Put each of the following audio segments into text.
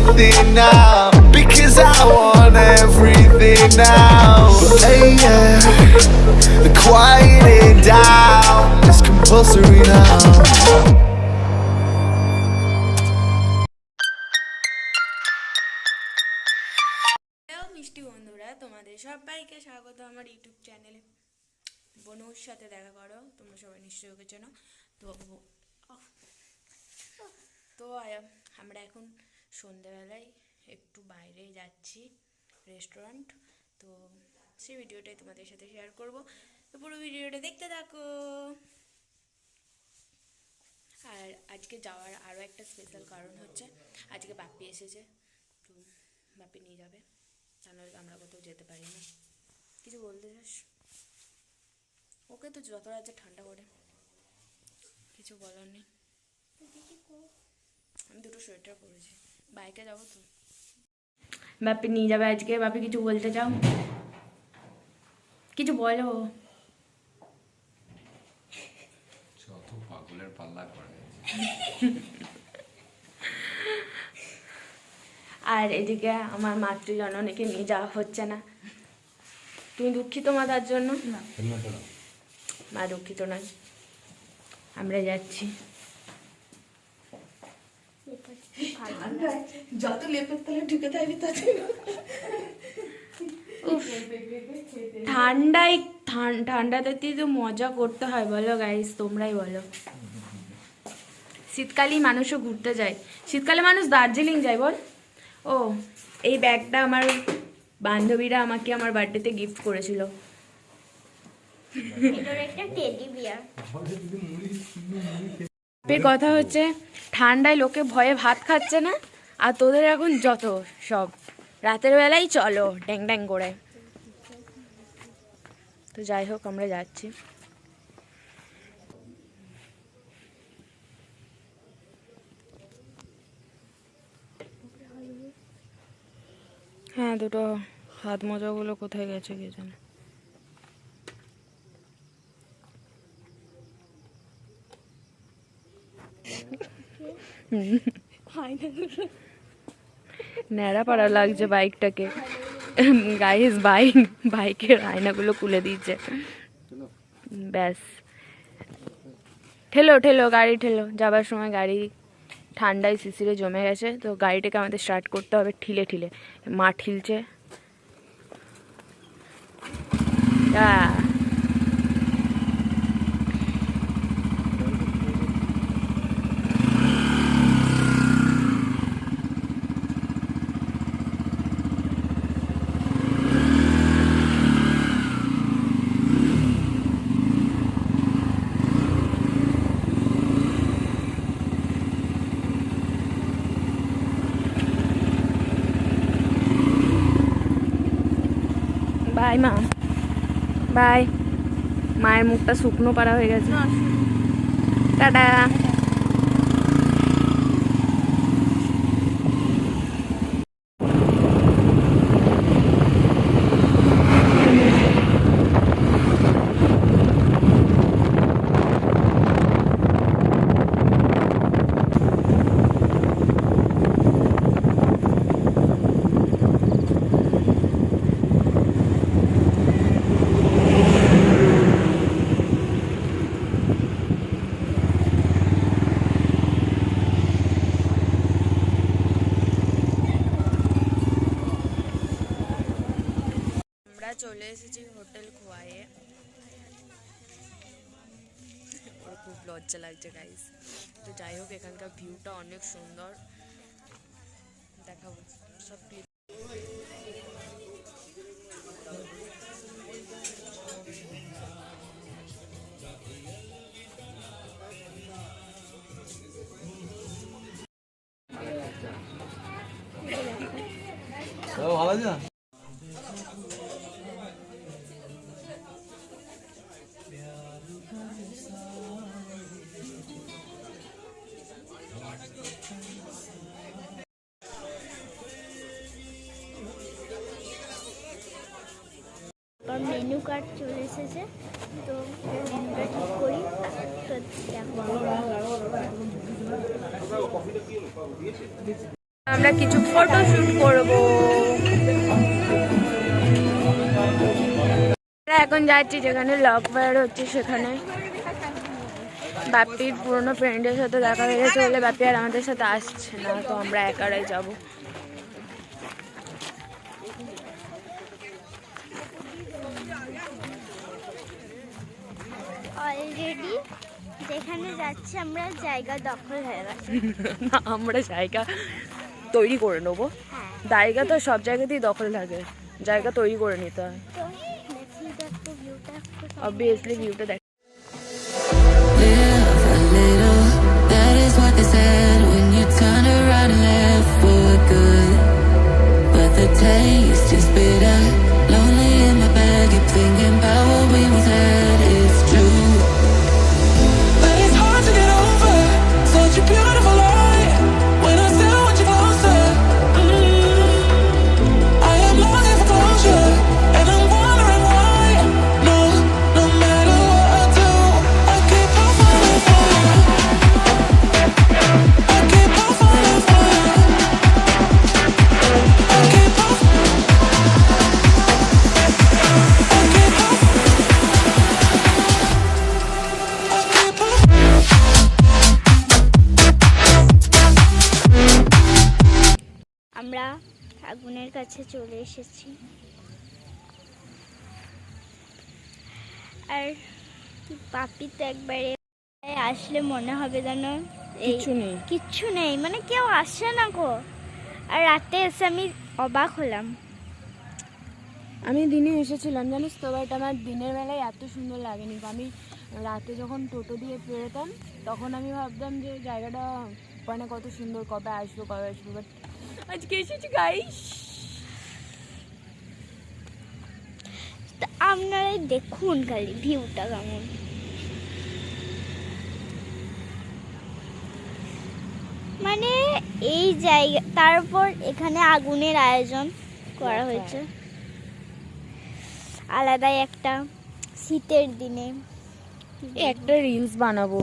everything now, because I want everything now. But hey, yeah, the quieting down is compulsory now. Hello মিষ্টি বন্ধুরা, তোমাদের সবাইকে স্বাগত আমার ইউটিউব চ্যানেলে। বনুর সাথে দেখা করো, তোমরা সবাই নিশ্চয়ই ওকে চেনো। তো তো আমরা এখন সন্ধ্যাবেলায় একটু বাইরে যাচ্ছি, রেস্টুরেন্ট। তো সেই ভিডিওটাই তোমাদের সাথে শেয়ার করব, তো পুরো ভিডিওটা দেখতে থাকো। আর আজকে যাওয়ার আরও একটা স্পেশাল কারণ হচ্ছে, আজকে বাপ্পি এসেছে, তো বাপ্পি নিয়ে যাবে, তাহলে আমরা কোথাও যেতে পারি না। কিছু বলতে চাস? ওকে তো যত রাজ্যে ঠান্ডা করে, কিছু বলার নেই। আমি দুটো সোয়েটার পরেছি, বাইকে যাবো তো। বাপ্পি নিয়ে যাবে আজকে। বাপ্পি কিছু বলতে চাও? কিছু বলো। যত পাগলের পাল্লা করে। আর এদিকে আমার মাতৃজননীকে নিয়ে যাওয়া হচ্ছে না। তুমি দুঃখিত মা তার জন্য? মা দুঃখিত নয়, আমরা যাচ্ছি। যত লেপের তলে ঢুকে থাকবি তত ঠান্ডাতে তো মজা করতে হয়, বলো গাইস, তোমরাই বলো। শীতকালেই মানুষও ঘুরতে যায়, শীতকালে মানুষ দার্জিলিং যায়, বল। ও, এই ব্যাগটা আমার বান্ধবীরা আমাকে আমার বার্থডেতে গিফট করেছিল। কথা হচ্ছে, ঠান্ডায় লোকে ভয়ে ভাত খাচ্ছে না, আর তোদের এখন যত সব রাতের বেলায় চলো ড্যাং ড্যাং করে। তো যাই হোক, আমরা যাচ্ছি। হ্যাঁ, দুটো হাত মোজাগুলো কোথায় গেছে কে জানে। ন্যাড়া পাড়া লাগছে বাইকটাকে। গাইস, বাইকের আয়নাগুলো খুলে দিয়েছে। ব্যাস, ঠেলো ঠেলো, গাড়ি ঠেলো। যাবার সময় গাড়ি ঠান্ডায় শিশিরে জমে গেছে, তো গাড়িটাকে আমাদের স্টার্ট করতে হবে ঠিলে ঠিলে। মা ঠিলছে। বাই মা, বাই। মায়ের মুখটা শুকনো পাড়া হয়ে গেছে। টাটা। চলে এসেছি হোটেল খোয়াইয়ে। ওর খুব লজ্জা লাগছে গাইস। তো যাই হোক, এখানকার ভিউটা অনেক সুন্দর, দেখাবো সব ক্লিপ। ভালো আছে। মেনু কার্ড চলে এসেছে, তো মেনুটা ঠিক করি। তো দেখো আমরা কিছু ফটো শুট করব। এখন যাচ্ছি যেখানে লক ফায়ার হচ্ছে সেখানে। বাপির পুরনো ফ্রেন্ডের সাথে দেখা হয়ে গেছে বলে বাপি আর আমাদের সাথে আসছে না, তো আমরা একারাই যাব। অলরেডি যেখানে যাচ্ছি আমরা জায়গা দখল হয়ে গেছে। না, আমরা জায়গা তৈরি করে নেবো। জায়গা তো সব জায়গাতেই দখল থাকে, জায়গা তৈরি করে নিতে হয়। তো দেখি দেখো ভিউটা। অবভিয়াসলি ভিউটা দেখ। Live a little, that is what they said when you turn around and left for good. But the taste is bitter, lonely in my bed, keep thinking about what we once had. It's true, but it's hard to get over such a beautiful lie. When I still want you closer, I am longing for closure, and I'm wondering why. No matter what I do, I keep on falling for you. I keep on falling for you. I keep on. আমরা আগুনের কাছে চলে এসেছি, আর পাপি তো একবারে আসলে মনে হবে যেন কিচ্ছু নেই, মানে কেউ আসে না গো। আর রাতে এসে আমি অবাক হলাম। আমি দিনে এসেছিলাম জানিস তো, বাট আমার দিনের বেলায় এত সুন্দর লাগেনি। আমি রাতে যখন টোটো দিয়ে বেরোতাম তখন আমি ভাবতাম যে জায়গাটা মানে কত সুন্দর, কবে আসবো। বাট আজকে এসেছি গাইস। আপনারাই দেখুন খালি ভিউটা কেমন। মানে এই জায়গা, তারপর এখানে আগুনের আয়োজন করা হয়েছে আলাদাই একটা শীতের দিনে। একটা রিলস বানাবো,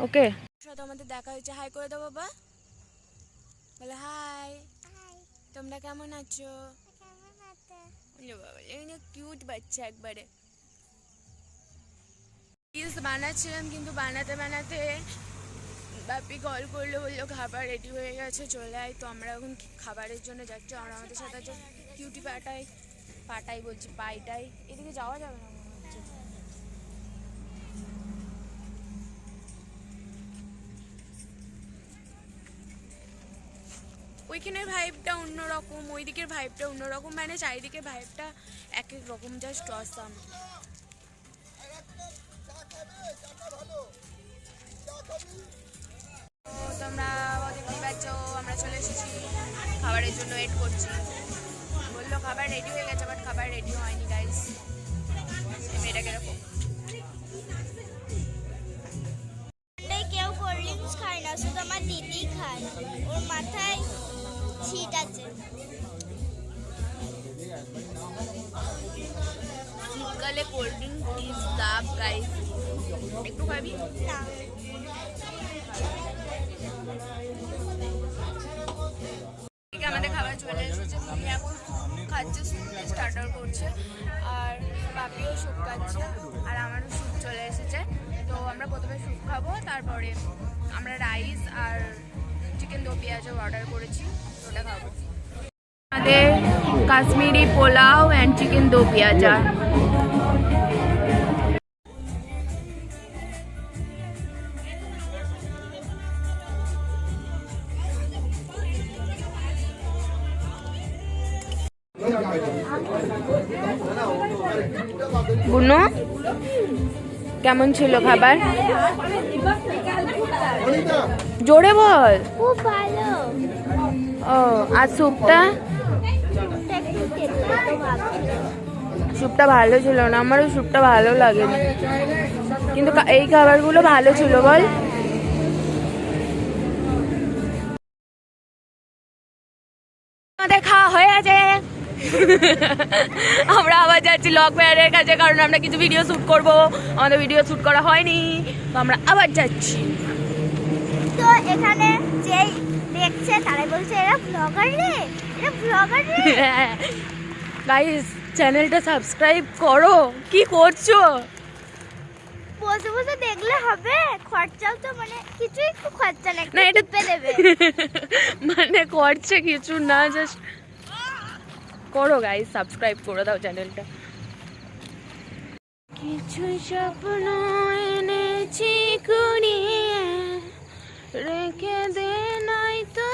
ওকে। সাথে আমাদের দেখা হয়েছে, হাই করে দাও বাবা, বলে হাই। তোমরা কেমন আছো? কিউট বাচ্চা একবারে। রিলস বানাচ্ছিলাম, কিন্তু বানাতে বানাতে বাপি কল করলো, বললো খাবার রেডি হয়ে গেছে চলে আয়। তো আমরা এখন খাবারের জন্য যাচ্ছি। আর আমাদের সাথে আছে কিউটি পাটাই বলছি পাইটাই। এদিকে যাওয়া যাবে না মনে হচ্ছে। ওইখানের ভাইবটা অন্যরকম, ওই দিকের ভাইবটা অন্যরকম, মানে চারিদিকের ভাইবটা এক এক রকম, জাস্ট অসাম। তোমরা দেখতেই পাচ্ছ আমরা চলে এসেছি, খাবারের জন্য ওয়েট করছি। বললো খাবার রেডি হয়ে গেছে, বাট খাবার রেডি হয়নি গাইস। মেয়েটা কিরকম? কেউ কোল্ড ড্রিঙ্কস খায় না, শুধু আমার দিদি খায়, ওর মাথায় ছিট আছে। শীতকালে cold drink is love guys. একটু খাবি না? আমাদের খাবার চলে এসেছে। তুমি এখন খাচ্ছে, স্যুপ স্টার্টার করছে, আর বাপিও স্যুপ খাচ্ছে, আর আমারও স্যুপ চলে এসেছে। তো আমরা প্রথমে স্যুপ খাবো, তারপরে আমরা রাইস আর চিকেন দো পেঁয়াজও অর্ডার করেছি, ওটা খাবো। আমাদের কাশ্মীরি পোলাও অ্যান্ড চিকেন দো পেঁয়াজা। বুনো কেমন ছিল খাবার? জোরে বল। খুব ভালো। ও, আর স্যুপটা? একটু তেতো ভাব ছিল। স্যুপটা ভালো ছিল না, আমারও স্যুপটা ভালো লাগেনি, কিন্তু এই খাবারগুলো ভালো ছিল বল। আমাদের খাওয়া হয়ে আছে, আমরা আবার যাচ্ছি লক ফায়ারের কাছে, কারণ আমরা কিছু ভিডিও শ্যুট করব। আমাদের ভিডিও শ্যুট করা হয়নি, তো আমরা আবার যাচ্ছি। তো এখানে যেই দেখছে তারাই বলছে এরা ব্লগার রে, এরা ব্লগার রে। গাইস চ্যানেলটা সাবস্ক্রাইব করো। কি করছো? বসে বসে দেখলে হবে? খরচাও তো মানে কিছুই একটু খরচা নেই, না, এটা টিপে দেবে। মানে করছে কিছু না, জাস্ট করো গাইস, সাবস্ক্রাইব করে দাও চ্যানেলটা। কিছু স্বপ্ন এনেছি কুড়িয়ে, রেখে দে নাই তো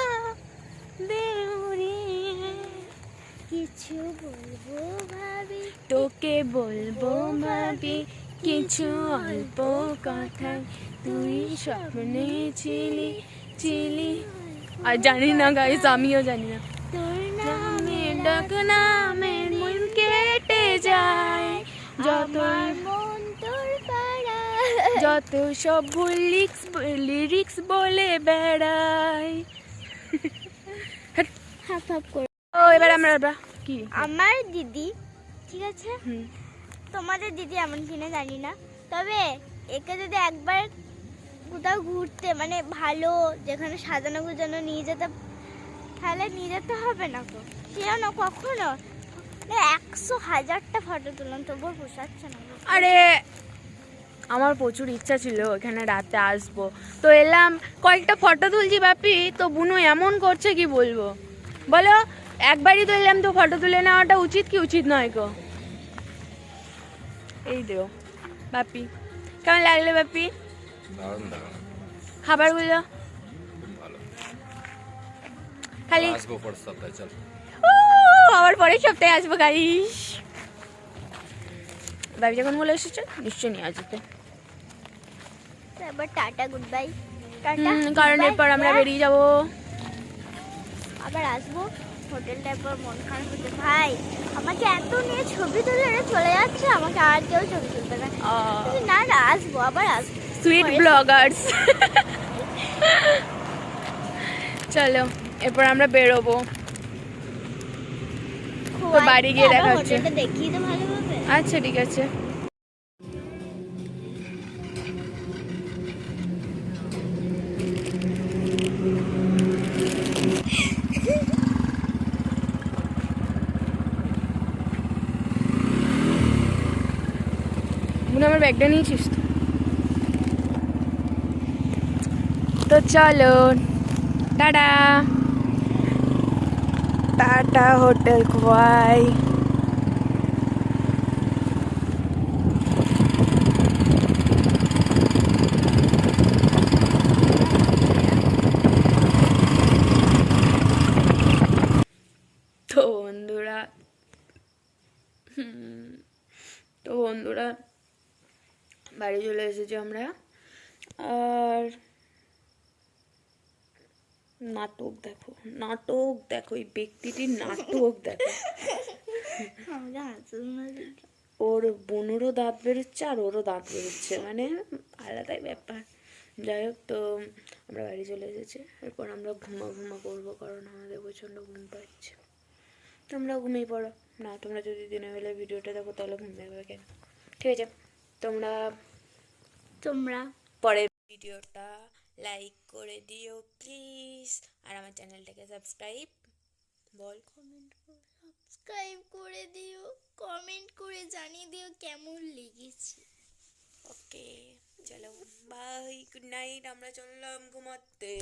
দেউড়িয়ে। কিছু বলবো ভাবি, তোকে বলবো ভাবি কিছু অল্প কথায়, তুই স্বপ্নে ছিলি ছিলি। আর জানি না গাইস, আমিও জানি না। তোর নামে ডাক নামের মন কেটে যায়, যত মন তোর পাড়া। যত সব ভুল লিরিক্স বলে বেড়াই। হাফ হাফ করে। ও এবার আমরা কি আমার দিদি, ঠিক আছে, হুম। তোমাদের দিদি এমন কিনা জানি না, তবে একে যদি একবার কোথাও ঘুরতে মানে ভালো যেখানে সাজানো গুজানো নিয়ে যেতে, তাহলে নিয়ে যেতে হবে না তো, সেও না কখনো 100,000টা ফটো তুললাম তবুও পোষাচ্ছে না। আরে আমার প্রচুর ইচ্ছা ছিল এখানে রাতে আসবো, তো এলাম, কয়েকটা ফটো তুলছি বাপি, তো বুনু এমন করছে কি বলবো বলো। একবারই তো এলাম, তো ফটো তুলে নেওয়াটা উচিত কি উচিত নয় গো? এই দেও বাপি, কেমন লাগলো বাপি দারুণ দারুণ, খাবারগুলো? খুব ভালো। খালি আসবো পরের সপ্তাহে, চল। আবার পরের সপ্তাহে আসবো গাইস। বাবি যখন বলে এসেছে নিশ্চয়ই নিয়ে আসবে। তো এবার টাটা, গুড বাই, টাটা। কারণ goodbye, এরপর আমরা bye। বেরিয়ে যাবো। আবার আসবো হোটেলটার পর, মন খারাপ হচ্ছে ভাই, আমাকে এত নিয়ে ছবি তুলে এরা চলে যাচ্ছে, আমাকে আর কেউ ছবি তুলবে না। কিন্তু না না, আসবো, আবার আসবো। সুইট পরে- ব্লগার্স। চলো এরপর আমরা বেরোবো। খোয়াই বাড়ি গিয়ে আবার দেখা হচ্ছে। হোটেলটা দেখিয়ে তো ভালোভাবে। আচ্ছা ঠিক আছে। মনে আমার ব্যাগটা নিয়েছিস তো? তো চলো টাটা টাটা হোটেল খোয়াই। তো বন্ধুরা বাড়ি চলে এসেছি আমরা। আর নাটক দেখো এই ব্যক্তিটির নাটক দেখো। আমাকে হাসির মাঝে ওর বোনেরও দাঁত বেরোচ্ছে আর ওরও দাঁত বেরোচ্ছে, মানে আলাদাই ব্যাপার। যাই হোক, তো আমরা বাড়ি চলে এসেছি। এরপর আমরা ঘুমা করবো, কারণ আমাদের প্রচণ্ড ঘুম পাচ্ছে। তোমরা ঘুমিয়ে পড়ো না, তোমরা যদি দিনের বেলায় ভিডিওটা দেখো তাহলে ঘুম দেবে কেন? ঠিক আছে, তোমরা পরের ভিডিওটা লাইক করে দিও প্লিজ, আর আমার চ্যানেলটাকে সাবস্ক্রাইব করে দিও, কমেন্ট করে জানিয়ে দিও কেমন লেগেছে। ওকে চলো বাই, গুড নাইট, আমরা চললাম ঘুমাতে।